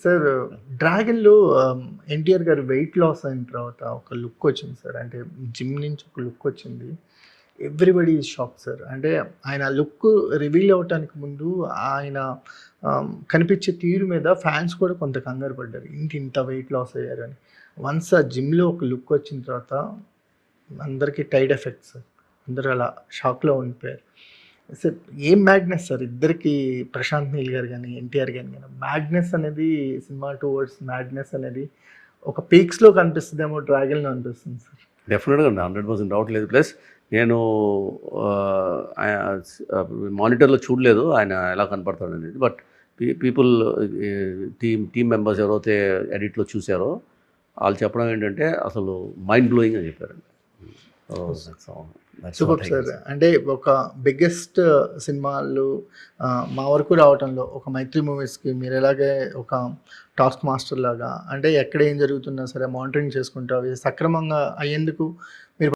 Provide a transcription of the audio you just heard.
Sir 'డ్రాగన్‌లో' NTR గారు weight loss అయిన తర్వాత ఒక లుక్ వచ్చింది సార్. అంటే జిమ్ నుంచి ఒక లుక్ వచ్చింది. Everybody is shocked sir. అంటే ఆయన లుక్ రివీల్ అవ్వటానికి ముందు ఆయన కనిపించే తీరు మీద ఫ్యాన్స్ కూడా కొంత కంగారు పడ్డారు. ఏంటి ఇంత వెయిట్ లాస్ అయ్యారని. వన్స్ ఆ జిమ్‌లో ఒక లుక్ వచ్చిన తర్వాత అందరికి టైడ్ ఎఫెక్ట్స్ సార్. అందరూ అలా షాక్‌లో ఉండిపోయారు. సార్ ఏం మ్యాడ్‌నెస్ సార్ ఇద్దరికి, ప్రశాంత్ నీల్ గారు గాని, ఎన్టీఆర్ గాని మ్యాడ్‌నెస్ అనేది సినిమా టువర్డ్స్ మ్యాడ్‌నెస్ అనేది ఒక పీక్స్‌లో కనిపిస్తదేమో 'డ్రాగన్‌లో' అనిపిస్తుంది సార్. డెఫినెట్‌గా 100% డౌట్ లేదు. ప్లస్ నేను మానిటర్లో చూడలేదు ఆయన ఎలా కనపడతాడు అనేది. బట్ పీపుల్ టీమ్ మెంబర్స్ ఎవరైతే ఎడిట్లో చూసారో వాళ్ళు చెప్పడం ఏంటంటే అసలు మైండ్ బ్లోయింగ్ అని చెప్పారండి. Super sir. అంటే ఒక బిగ్గెస్ట్ సినిమాలు మా వరకు రావటంలో ఒక 'మైత్రి' మూవీస్‌కి మీరు ఎలాగే ఒక టాస్క్ మాస్టర్ లాగా అంటే ఎక్కడ ఏం జరుగుతున్నా సరే మానిటరింగ్ చేసుకుంటూ అవి సక్రమంగా అయ్యేందుకు మీరు